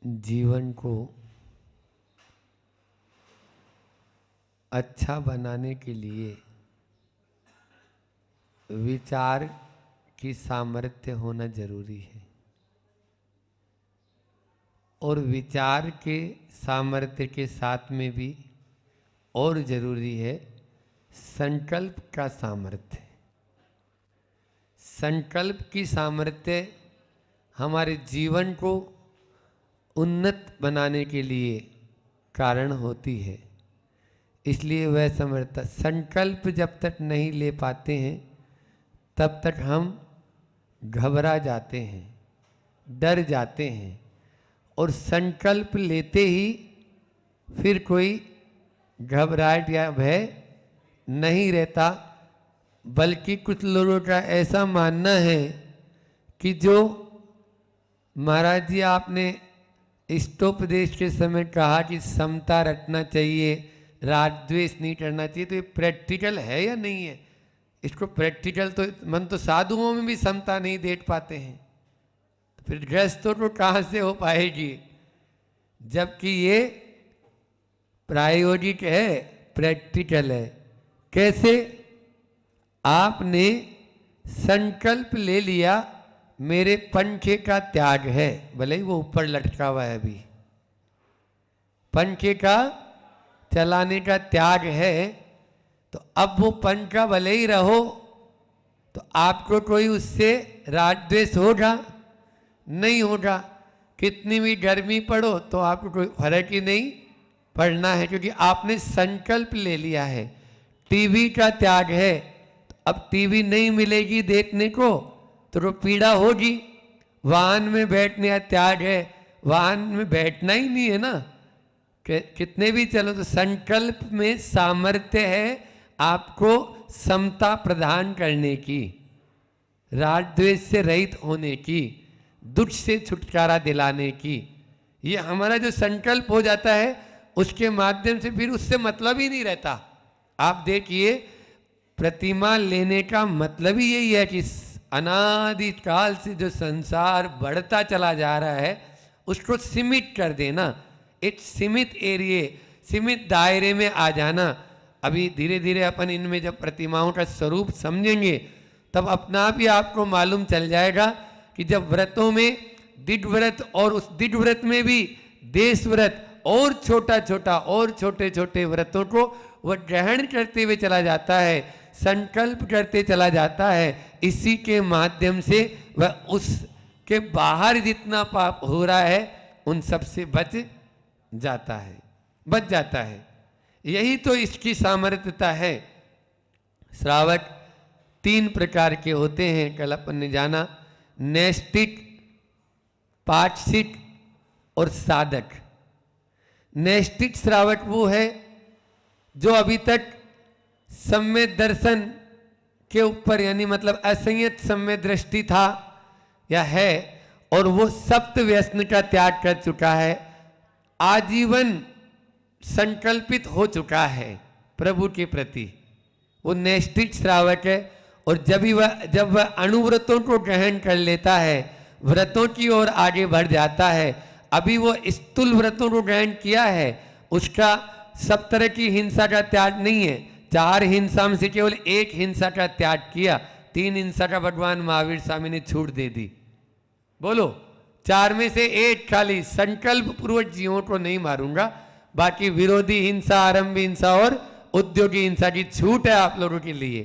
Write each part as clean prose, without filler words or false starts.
जीवन को अच्छा बनाने के लिए विचार की सामर्थ्य होना जरूरी है और विचार के सामर्थ्य के साथ में भी और जरूरी है संकल्प का सामर्थ्य। संकल्प की सामर्थ्य हमारे जीवन को उन्नत बनाने के लिए कारण होती है। इसलिए वह समर्थ संकल्प जब तक नहीं ले पाते हैं तब तक हम घबरा जाते हैं, डर जाते हैं और संकल्प लेते ही फिर कोई घबराहट या भय नहीं रहता। बल्कि कुछ लोगों का ऐसा मानना है कि जो महाराज जी आपने इष्टोपदेश के समय कहा कि समता रखना चाहिए, राग द्वेष नहीं करना चाहिए, तो ये प्रैक्टिकल है या नहीं है? इसको प्रैक्टिकल तो मन तो साधुओं में भी समता नहीं देख पाते हैं, तो फिर गृहस्थों को कहाँ से हो पाएगी? जबकि ये प्रायोगिक है, प्रैक्टिकल है। कैसे? आपने संकल्प ले लिया मेरे पंखे का त्याग है, भले ही वो ऊपर लटका हुआ है, अभी पंखे का चलाने का त्याग है, तो अब वो पंखा भले ही रहो तो आपको कोई उससे राग द्वेष होगा? नहीं होगा। कितनी भी गर्मी पड़ो तो आपको कोई फर्क ही नहीं पड़ना है, क्योंकि आपने संकल्प ले लिया है। टीवी का त्याग है, तो अब टीवी नहीं मिलेगी देखने को तो पीड़ा होगी। वाहन में बैठने का त्याग है, वाहन में बैठना ही नहीं है ना, कितने भी चलो। तो संकल्प में सामर्थ्य है आपको समता प्रदान करने की, राग द्वेष से रहित होने की, दुख से छुटकारा दिलाने की। ये हमारा जो संकल्प हो जाता है उसके माध्यम से फिर उससे मतलब ही नहीं रहता। आप देखिए, प्रतिमा लेने का मतलब ही यही है कि अनादि काल से जो संसार बढ़ता चला जा रहा है उसको सीमित कर देना, एक सीमित एरिए, सीमित दायरे में आ जाना। अभी धीरे धीरे अपन इनमें जब प्रतिमाओं का स्वरूप समझेंगे तब अपना आप ही आपको मालूम चल जाएगा कि जब व्रतों में दिव्य व्रत और उस दिव्य व्रत में भी देश व्रत और छोटा छोटा और छोटे छोटे व्रतों को वह ग्रहण करते हुए चला जाता है, संकल्प करते चला जाता है। इसी के माध्यम से वह उसके बाहर जितना पाप हो रहा है उन सब से बच जाता है, बच जाता है। यही तो इसकी सामर्थ्यता है। श्रावक 3 प्रकार के होते हैं, कल अपन ने जाना, नैष्ठिक, पाक्षिक और साधक। नैष्ठिक श्रावक वो है जो अभी तक सम्यक दर्शन के ऊपर, यानी मतलब असंयत सम्यक दृष्टि था या है, और वो सप्त व्यसन का त्याग कर चुका है, आजीवन संकल्पित हो चुका है प्रभु के प्रति, वो नैष्ठिक श्रावक है। और जब वह अणुव्रतों को ग्रहण कर लेता है, व्रतों की ओर आगे बढ़ जाता है, अभी वो स्थूल व्रतों को ग्रहण किया है, उसका सब तरह की हिंसा का त्याग नहीं है। 4 हिंसा में से केवल 1 हिंसा का त्याग किया, 3 हिंसा का भगवान महावीर स्वामी ने छूट दे दी। बोलो, 4 में से 1 खाली संकल्प पूर्वक जीवों को नहीं मारूंगा, बाकी विरोधी हिंसा, आरंभी हिंसा और उद्योगी हिंसा की छूट है आप लोगों के लिए।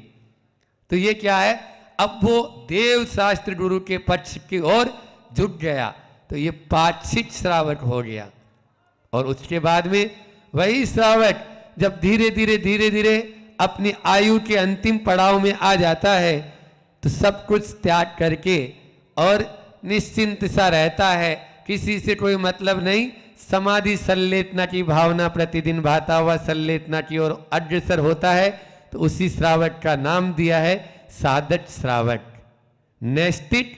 तो ये क्या है? अब वो देव शास्त्र गुरु के पक्ष की ओर झुक गया, तो ये पाक्षिक श्रावक हो गया। और उसके बाद में वही श्रावक जब धीरे धीरे अपनी आयु के अंतिम पड़ाव में आ जाता है तो सब कुछ त्याग करके और निश्चिंत सा रहता है, किसी से कोई मतलब नहीं, समाधि संलेतना की भावना प्रतिदिन भाता हुआ संलेतना की ओर अग्रसर होता है। तो उसी श्रावक का नाम दिया है साधक श्रावक। नैष्ठिक,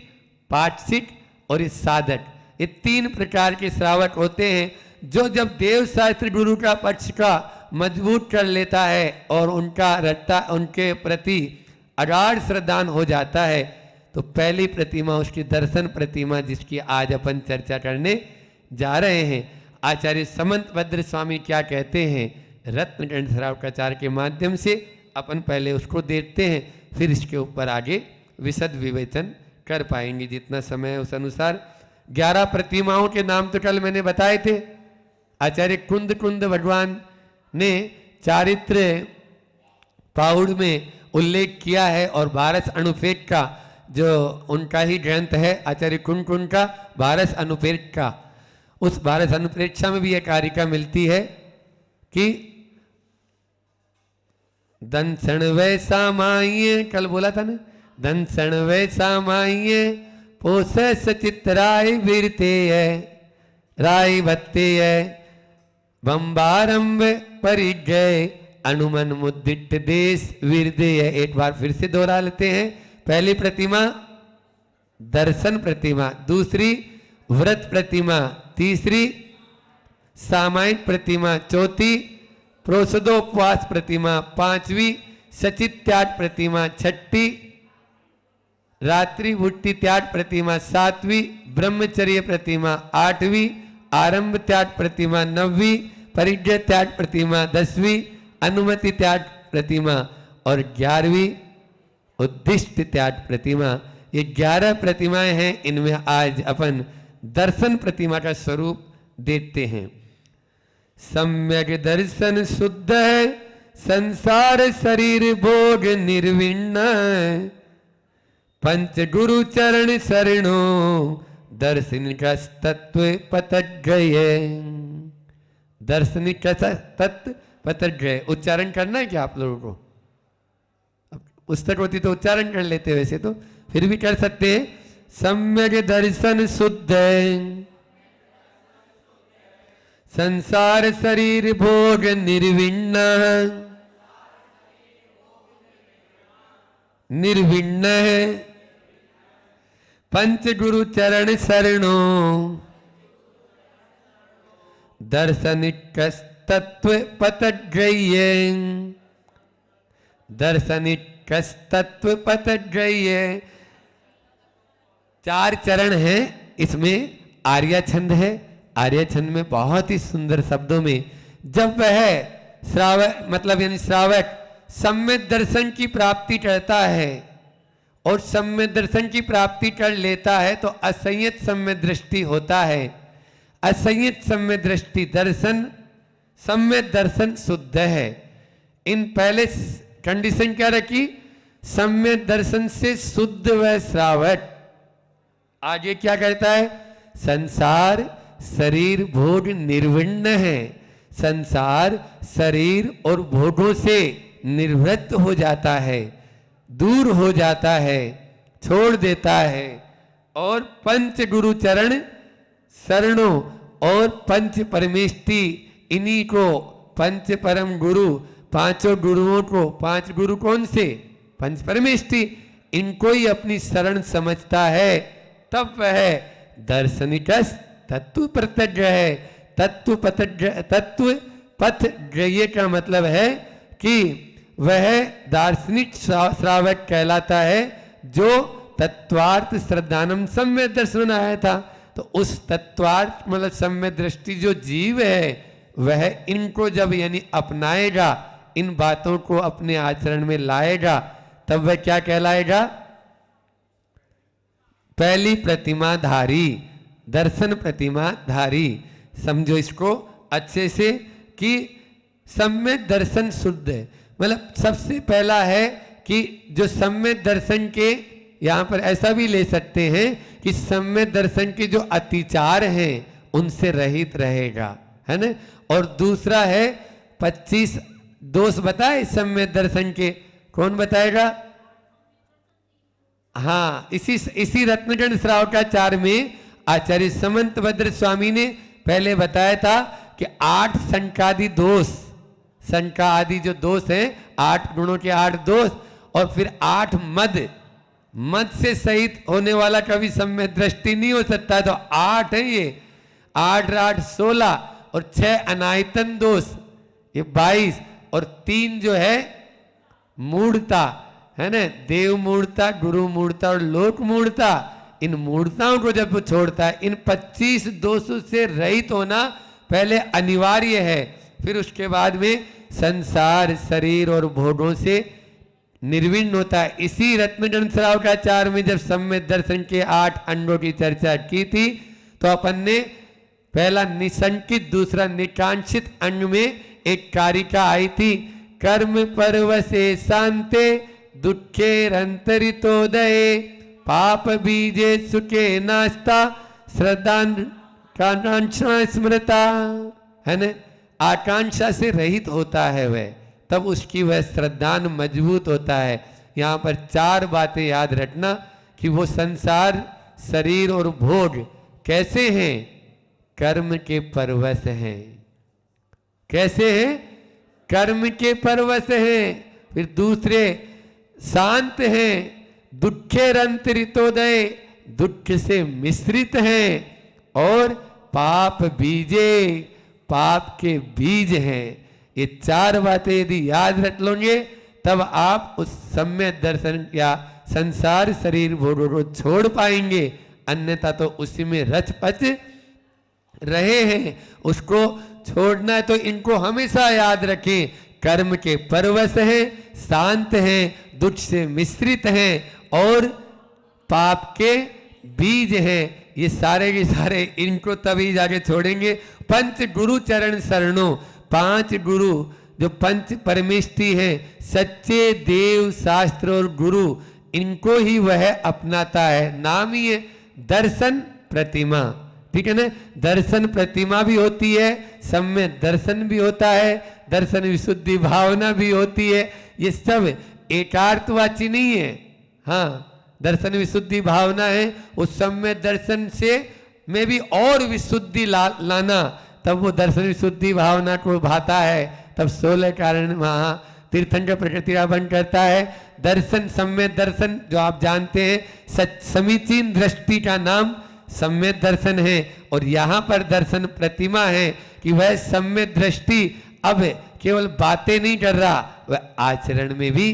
पाक्षिक और इस साधक, ये 3 प्रकार के श्रावक होते हैं जो जब देव शास्त्र गुरु का पक्ष का मजबूत कर लेता है और उनके प्रति अगाढ़ श्रद्धान हो जाता है, तो पहली प्रतिमा उसकी दर्शन प्रतिमा जिसकी आज अपन चर्चा करने जा रहे हैं। आचार्य समंत भद्र स्वामी क्या कहते हैं रत्नगण श्रावकाचार्य के माध्यम से, अपन पहले उसको देखते हैं, फिर इसके ऊपर आगे विशद विवेचन कर पाएंगे जितना समय है उस अनुसार। 11 प्रतिमाओं के नाम तो कल मैंने बताए थे। आचार्य कुंद कुंद भगवान ने चारित्र पाहुड़ में उल्लेख किया है, और भारस अनुपेट का जो उनका ही ग्रंथ है आचार्य कुंद कुंद का भारस अनुपेट का, उस भारस अनुप्रेक्षा में भी एक कारिका मिलती है कि दंसण वैसा माइये, कल बोला था ना, दंसण वैसा माइये पोस सचित राय वीरते है राय भत्ते है बम्बारंभ परिजय अनुमन मुद्दिट देश वीरदेय। एक बार फिर से दोहरा लेते हैं। पहली प्रतिमा दर्शन प्रतिमा, दूसरी व्रत प्रतिमा, तीसरी सामायिक प्रतिमा, चौथी प्रोसदोपवास प्रतिमा, पांचवी सचित त्याग प्रतिमा, छठी रात्रि भुट्टी त्याग प्रतिमा, सातवीं ब्रह्मचर्य प्रतिमा, आठवीं आरंभ त्याग प्रतिमा, नौवीं परिजय त्याग प्रतिमा, 10वीं अनुमति त्याग प्रतिमा और 11वीं उद्दिष्ट त्याग प्रतिमा। ये 11 प्रतिमाएं हैं। इनमें आज अपन दर्शन प्रतिमा का स्वरूप देखते हैं। सम्यक दर्शन शुद्ध है संसार शरीर भोग निर्विण्ण पंच गुरु चरण शरणो दर्शन का तत्व पतज्जय। दर्शन का तत्व पतज्जय उच्चारण करना है क्या आप लोगों को? पुस्तक होती तो उच्चारण कर लेते, वैसे तो फिर भी कर सकते हैं। सम्यक दर्शन शुद्ध संसार शरीर भोग निर्विण्ण निर्विण्ण है पंच गुरु चरण शरणो दर्शनिक तत्व पतज्जय। दर्शनिक तत्व पतज्जय। 4 चरण हैं इसमें। आर्य छंद है। आर्य छंद में बहुत ही सुंदर शब्दों में जब वह श्रावक मतलब यानी श्रावक सम्यक दर्शन की प्राप्ति करता है और सम्यक दर्शन की प्राप्ति कर लेता है तो असंयत सम्यक दृष्टि होता है। असंयत सम्यक दृष्टि दर्शन सम्यक दर्शन शुद्ध है। इन पहले कंडीशन क्या रखी? सम्यक दर्शन से शुद्ध व श्रावक। आगे क्या कहता है? संसार शरीर भोग निर्विण्ण है। संसार शरीर और भोगों से निर्वृत्त हो जाता है, दूर हो जाता है, छोड़ देता है। और पंच गुरु चरण शरणों और पंच परमेष्टि, इन्हीं को पंच परम गुरु, पांचों गुरुओं को, 5 गुरु कौन से? पंच परमेष्टि, इनको ही अपनी शरण समझता है, तब वह दार्शनिक तत्व पतज्जय है। तत्व पतज्जय का मतलब है कि वह दार्शनिक श्रावक कहलाता है जो तत्वार्थ श्रद्धानम सम्यक दर्शन आया था। तो उस तत्वार्थ मतलब सम्यक दृष्टि जो जीव है वह इनको जब यानी अपनाएगा, इन बातों को अपने आचरण में लाएगा, तब वह क्या कहलाएगा? पहली प्रतिमा धारी, दर्शन प्रतिमा धारी। समझो इसको अच्छे से कि सम्यक दर्शन शुद्ध है। मतलब सबसे पहला है कि जो सम्यक दर्शन के, यहां पर ऐसा भी ले सकते हैं कि सम्यक दर्शन के जो अतिचार हैं उनसे रहित रहेगा, है ना। और दूसरा है 25 दोष बताए सम्यक दर्शन के। कौन बताएगा? हाँ, इसी रत्नगण श्रावकाचार्य में आचार्य समंत भद्र स्वामी ने पहले बताया था कि 8 शंकादि दोष, शंका आदि जो दोष हैं, 8 गुणों के 8 दोष, और फिर 8 मद से सहित होने वाला कभी सम्यक दृष्टि नहीं हो सकता। तो 8 है ये, 8 8 16 और 6 अनायतन दोष, ये 22, और 3 जो है मूढ़ता, है ना, देव मूढ़ता, गुरु मूढ़ता और लोक मूढ़ता। इन मूर्ताओं को जब वो छोड़ता है, इन 25 दोषों से रहित होना पहले अनिवार्य है, फिर उसके बाद में संसार शरीर और भोगों से निर्विण्ण होता है। इसी रत्नचंद्र श्रावकाचार्य में जब सम्यक दर्शन के 8 अंगों की चर्चा की थी, तो अपन ने पहला निसंकित, दूसरा निकांक्षित अंग में एक कारिका आई थी, कर्म परवसे शांते दुखे रंतरितोदये पाप बीजे सुखे नास्ता श्रद्धाकांक्षा स्मृता, है न। आकांक्षा से रहित होता है वह, तब उसकी वह श्रद्धान मजबूत होता है। यहाँ पर 4 बातें याद रखना कि वो संसार शरीर और भोग कैसे हैं, कर्म के परवश हैं। कैसे हैं? कर्म के परवश हैं। फिर दूसरे शांत हैं, दुखे रंतरितोदय, दुख से मिश्रित हैं, और पाप बीजे, पाप के बीज हैं। ये 4 बातें यदि याद रख लोगे, तब आप उस सम्यक दर्शन या संसार शरीर भोगों को छोड़ पाएंगे, अन्यथा तो उसी में रच पच रहे हैं। उसको छोड़ना है तो इनको हमेशा याद रखें, कर्म के परवश हैं, शांत हैं, दुख से मिश्रित हैं, और पाप के बीज हैं। ये सारे के सारे इनको तभी जाके छोड़ेंगे। पंच गुरु चरण शरणों, 5 गुरु जो पंच परमेष्टि हैं, सच्चे देव शास्त्र और गुरु, इनको ही वह अपनाता है। नाम ही है दर्शन प्रतिमा, ठीक है ना। दर्शन प्रतिमा भी होती है, सम्यक दर्शन भी होता है, दर्शन विशुद्धि भावना भी होती है। ये सब एकार्थवाची नहीं है। हाँ, दर्शन विशुद्धि भावना है, उस सम्यक दर्शन से में भी और विशुद्धि लाना, तब वो दर्शन विशुद्धि भावना को भाता है, तब 16 कारण वहाँ तीर्थंकर प्रकृतिरापण करता है। दर्शन सम्यक दर्शन जो आप जानते हैं, समीचीन दृष्टि का नाम सम्यक दर्शन है, और यहाँ पर दर्शन प्रतिमा है कि वह सम्यक दृष्टि अब केवल बातें नहीं कर रहा, वह आचरण में भी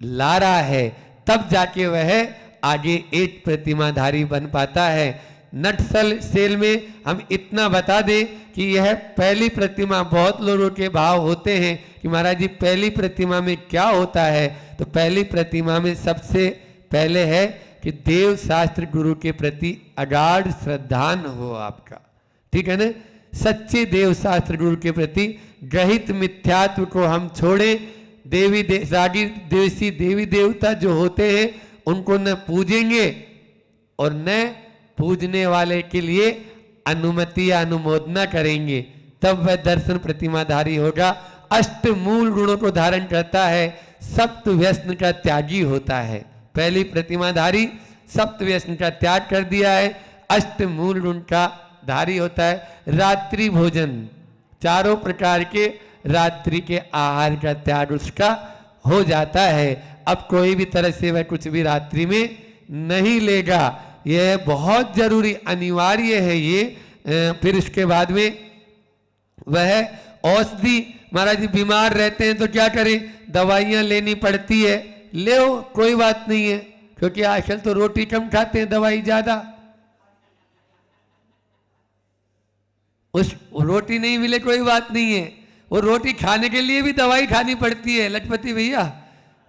ला रहा है, तब जाके वह आगे एक प्रतिमाधारी बन पाता है। नटसल सेल में हम इतना बता दें कि यह पहली प्रतिमा, बहुत लोगों के भाव होते हैं कि महाराज जी पहली प्रतिमा में क्या होता है, तो पहली प्रतिमा में सबसे पहले है कि देव शास्त्र गुरु के प्रति अगाध श्रद्धान हो आपका, ठीक है ना। सच्चे देव शास्त्र गुरु के प्रति ग्रहित मिथ्यात्व को हम छोड़ें। देवी देवता जो होते हैं उनको न पूजेंगे और न पूजने वाले के लिए अनुमति या अनुमोदना करेंगे, तब वह दर्शन प्रतिमाधारी होगा। अष्ट मूल गुणों को धारण करता है, सप्त व्यसन का त्यागी होता है। पहली प्रतिमाधारी सप्त व्यसन का त्याग कर दिया है, अष्ट मूल गुण का धारी होता है। रात्रि भोजन, 4 प्रकार के रात्रि के आहार का त्याग उसका हो जाता है। अब कोई भी तरह से वह कुछ भी रात्रि में नहीं लेगा, यह बहुत जरूरी अनिवार्य है ये। फिर उसके बाद में वह औषधि, महाराज जी बीमार रहते हैं तो क्या करें, दवाइयाँ लेनी पड़ती है, ले कोई बात नहीं है, क्योंकि आजकल तो रोटी कम खाते हैं, दवाई ज्यादा। उस रोटी नहीं मिले कोई बात नहीं है, वो रोटी खाने के लिए भी दवाई खानी पड़ती है लखपति भैया।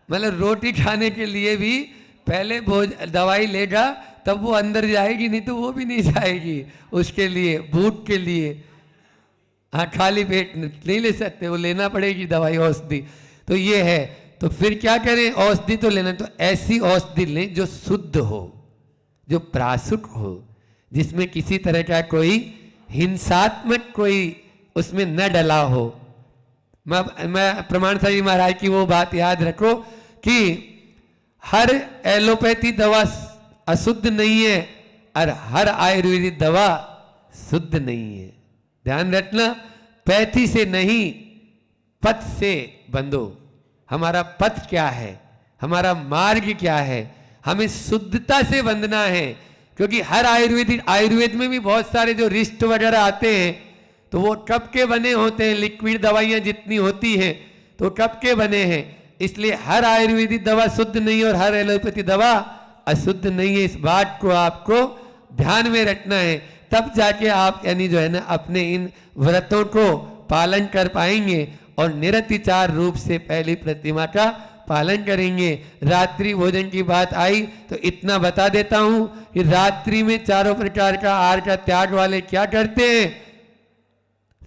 मतलब रोटी खाने के लिए भी पहले दवाई लेगा तब वो अंदर जाएगी, नहीं तो वो भी नहीं जाएगी। उसके लिए भूख के लिए, हाँ खाली पेट नहीं ले सकते, वो लेना पड़ेगी दवाई औषधि। तो ये है, तो फिर क्या करें, औषधि तो लेना, तो ऐसी औषधि लें जो शुद्ध हो, जो प्रासुक हो, जिसमें किसी तरह का कोई हिंसात्मक कोई उसमें न डला हो। मैं प्रमाण साहब महाराज की वो बात याद रखो कि हर एलोपैथी दवा अशुद्ध नहीं है और हर आयुर्वेदिक दवा शुद्ध नहीं है। ध्यान रखना, पैथी से नहीं पथ से बंधो। हमारा पथ क्या है, हमारा मार्ग क्या है, हमें शुद्धता से बंधना है। क्योंकि हर आयुर्वेद में भी बहुत सारे जो रिस्ट वगैरह आते हैं तो वो कब के बने होते हैं, लिक्विड दवाइयाँ जितनी होती हैं तो कब के बने हैं। इसलिए हर आयुर्वेदिक दवा शुद्ध नहीं और हर एलोपैथी दवा अशुद्ध नहीं है, इस बात को आपको ध्यान में रखना है, तब जाके आप यानी जो है ना अपने इन व्रतों को पालन कर पाएंगे और निरतिचार रूप से पहली प्रतिमा का पालन करेंगे। रात्रि भोजन की बात आई तो इतना बता देता हूं कि रात्रि में चारों प्रकार का आहार का त्याग वाले क्या करते हैं।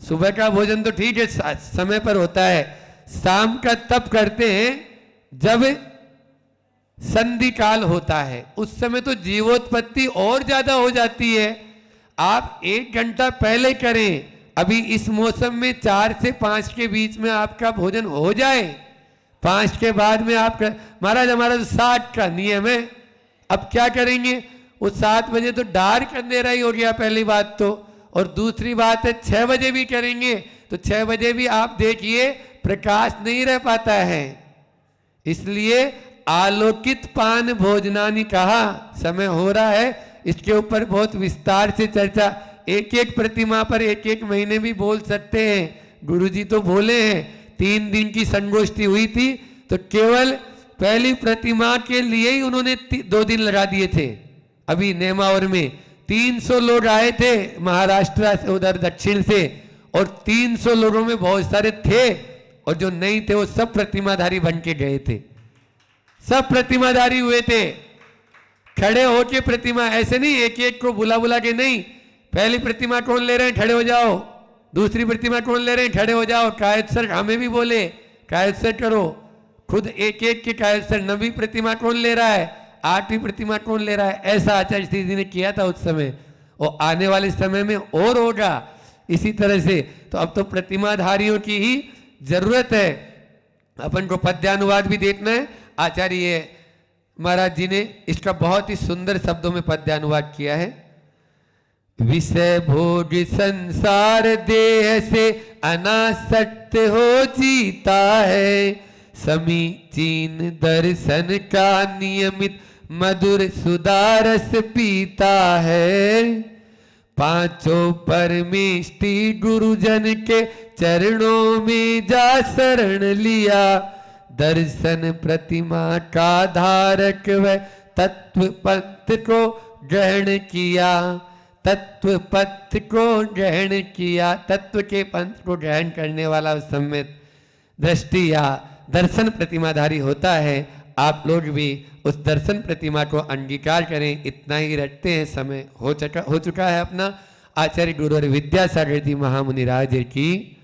सुबह का भोजन तो ठीक है समय पर होता है, शाम का तब करते हैं जब संधि काल होता है, उस समय तो जीवोत्पत्ति और ज्यादा हो जाती है। आप 1 घंटा पहले करें, अभी इस मौसम में 4 से 5 के बीच में आपका भोजन हो जाए, 5 के बाद में आप महाराज हमारा तो 7 का नियम है, अब क्या करेंगे, वो 7 बजे तो डार्क अंधेरा ही हो गया पहली बात तो, और दूसरी बात है 6 बजे भी करेंगे तो 6 बजे भी आप देखिए प्रकाश नहीं रह पाता है। इसलिए आलोकित पान भोजनानि कहा, समय हो रहा है, इसके ऊपर बहुत विस्तार से चर्चा, एक एक प्रतिमा पर एक एक महीने भी बोल सकते हैं। गुरुजी तो बोले हैं, 3 दिन की संगोष्ठी हुई थी तो केवल पहली प्रतिमा के लिए ही उन्होंने 2 दिन लगा दिए थे। अभी नेमावर में 300 लोग आए थे महाराष्ट्र से, उधर दक्षिण से, और 300 लोगों में बहुत सारे थे और जो नहीं थे वो सब प्रतिमाधारी बन के गए थे, सब प्रतिमाधारी हुए थे। खड़े होके प्रतिमा, ऐसे नहीं एक एक को बुला बुला के नहीं, पहली प्रतिमा कौन ले रहे हैं खड़े हो जाओ, दूसरी प्रतिमा कौन ले रहे हैं खड़े हो जाओ। कायद सर हमें भी बोले कायद सर करो, खुद एक एक के कायद सर, 9वीं प्रतिमा कौन ले रहा है, 8वीं प्रतिमा कौन ले रहा है, ऐसा आचार्य श्री जी ने किया था उस समय, और आने वाले समय में और होगा इसी तरह से। तो अब तो प्रतिमाधारियों की ही जरूरत है। अपन को पद्यानुवाद भी देखना है, आचार्य महाराज जी ने इसका बहुत ही सुंदर शब्दों में पद्यानुवाद किया है। विषय भोग संसार देह से अनासक्त हो जीता है, समीचीन दर्शन का नियमित मधुर सुधारस पीता है। 5 परमेष्टि गुरुजन के चरणों में जा शरण लिया, दर्शन प्रतिमा का धारक व तत्व पथ को ग्रहण किया, तत्व पथ को ग्रहण किया, तत्व के पंथ को ग्रहण करने वाला उस समय दृष्टि या दर्शन प्रतिमाधारी होता है। आप लोग भी उस दर्शन प्रतिमा को अंगीकार करें। इतना ही रखते हैं, समय हो चुका है अपना। आचार्य गुरु विद्यासागर जी महामुनि राज की